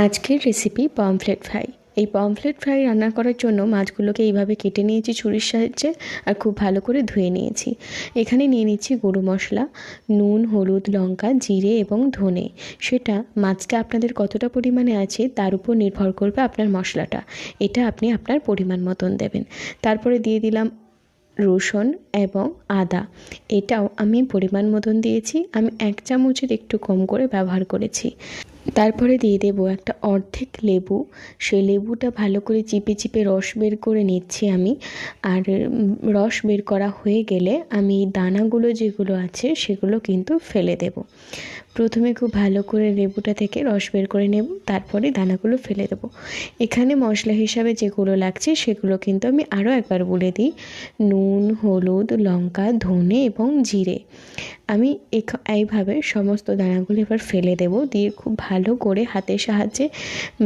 আজকের recipe pomfret fry. এই pomfret fry রান্না করার জন্য মাছগুলোকে এইভাবে কেটে নিয়েছি ছুরির সাহায্যে, আর খুব ভালো করে ধুয়ে নিয়েছি। এখানে নিয়ে নিচ্ছি গুঁড়ো মশলা, নুন, হলুদ, লঙ্কা, জিরে এবং ধনে। সেটা মাছটা আপনাদের কতটা পরিমাণে আছে তার উপর নির্ভর করবে আপনার মশলাটা। এটা আপনি আপনার পরিমাণ মতন দেবেন। তারপরে দিয়ে দিলাম রসুন এবং আদা। এটাও আমি পরিমাণ মতন দিয়েছি। আমি 1 চামচের একটু কম করে ব্যবহার করেছি। তারপরে দিয়ে দেবো একটা অর্ধেক লেবু। সেই লেবুটা ভালো করে চিপে চিপে রস বের করে নিচ্ছি আমি। আর রস বের করা হয়ে গেলে আমি দানাগুলো যেগুলো আছে সেগুলো কিন্তু ফেলে দেব। প্রথমে খুব ভালো করে লেবুটা থেকে রস বের করে নেব, তারপরে দানাগুলো ফেলে দেব। এখানে মশলা হিসাবে যেগুলো লাগছে সেগুলো কিন্তু আমি আরও একবার বলে দিই। নুন, হলুদ, লঙ্কা, ধনে এবং জিরে। আমি এইভাবে সমস্ত দানাগুলো এবার ফেলে দেব, দিয়ে খুব ভালো করে হাতের সাহায্যে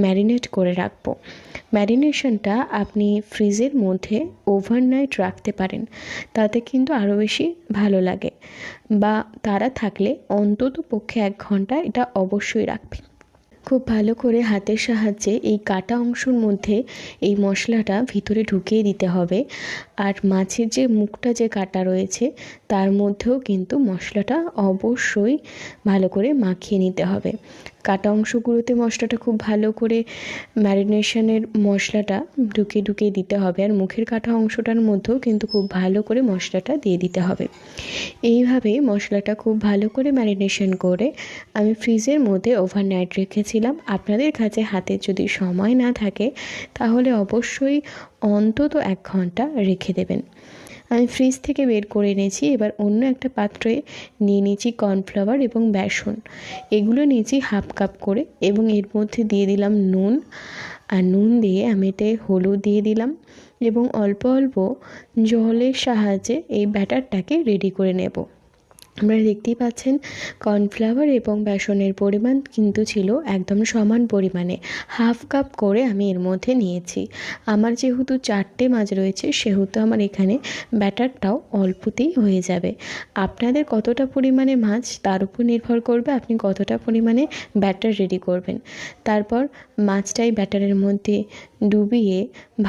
ম্যারিনেট করে রাখবো। ম্যারিনেশনটা আপনি ফ্রিজের মধ্যে ওভারনাইট রাখতে পারেন, তাতে কিন্তু আরও বেশি ভালো লাগে। বা তারা থাকলে অন্তত পক্ষে 1 ঘন্টা এটা অবশ্যই রাখবেন। খুব ভালো করে হাতের সাহায্যে এই কাটা অংশের মধ্যে এই মশলাটা ভিতরে ঢুকিয়ে দিতে হবে। আর মাছের যে মুখটা যে কাটা রয়েছে তার মধ্যেও কিন্তু মশলাটা অবশ্যই ভালো করে মাখিয়ে নিতে হবে। কাটা অংশগুলোতে মশলাটা খুব ভালো করে ম্যারিনেশনের মশলাটা ঢুকিয়ে দিতে হবে। আর মুখের কাটা অংশটার মধ্যেও কিন্তু খুব ভালো করে মশলাটা দিয়ে দিতে হবে। এইভাবে মশলাটা খুব ভালো করে ম্যারিনেশন করে আমি ফ্রিজের মধ্যে ওভারনাইট রেখেছিলাম। আপনাদের কাছে হাতে যদি সময় না থাকে তাহলে অবশ্যই অন্তত 1 ঘন্টা রেখে দেবেন। আমি ফ্রিজ থেকে বের করে এনেছি। এবার অন্য একটা পাত্রে নিয়ে নিয়েছি কর্নফ্লাওয়ার এবং বেসন। এগুলো নিয়েছি 1/2 কাপ করে, এবং এর মধ্যে দিয়ে দিলাম নুন। আর নুন দিয়ে আমি এতে হলুদ দিয়ে দিলাম, এবং অল্প অল্প জলের সাহায্যে এই ব্যাটারটাকে রেডি করে নেব। আপনারা দেখতেই পাচ্ছেন কর্নফ্লাওয়ার এবং বেসনের পরিমাণ কিন্তু ছিল একদম সমান পরিমাণে। 1/2 কাপ করে আমি এর মধ্যে নিয়েছি। আমার যেহেতু 4টে মাছ রয়েছে সেহেতু আমার এখানে ব্যাটারটাও অল্পতেই হয়ে যাবে। আপনাদের কতটা পরিমাণে মাছ তার উপর নির্ভর করবে আপনি কতটা পরিমাণে ব্যাটার রেডি করবেন। তারপর মাছটাই ব্যাটারের মধ্যে ডুবিয়ে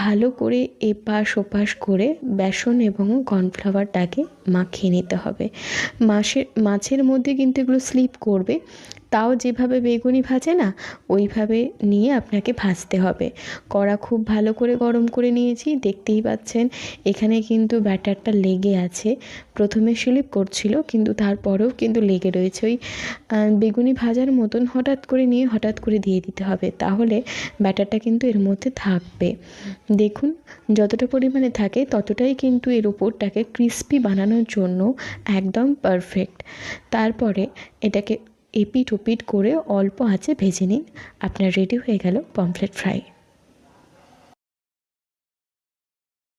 ভালো করে এপাশ ওপাশ করে বেসন এবং কর্নফ্লাওয়ারটাকে মাখিয়ে নিতে হবে। মাছের মধ্যে কিন্তু এগুলো স্লিপ করবে, তাও যেভাবে বেগুনি ভাজে না ওইভাবে নিয়ে আপনাকে ভাজতে হবে। কড়া খুব ভালো করে গরম করে নিয়েছি, দেখতেই পাচ্ছেন এখানে কিন্তু ব্যাটারটা লেগে আছে। প্রথমে স্লিপ করছিল কিন্তু তারপরেও কিন্তু লেগে রয়েছে। ওই বেগুনি ভাজার মতন হঠাৎ করে নিয়ে হঠাৎ করে দিয়ে দিতে হবে, তাহলে ব্যাটারটা কিন্তু এর মধ্যে থাকবে। দেখুন যতটা পরিমাণে থাকে ততটাই কিন্তু এর উপরটাকে ক্রিস্পি বানানোর জন্য একদম পারফেক্ট। তারপরে এটাকে এপিট ওপিট করে অল্প আঁচে ভেজে নিন। আপনার রেডি হয়ে গেল পমফ্রেট ফ্রাই।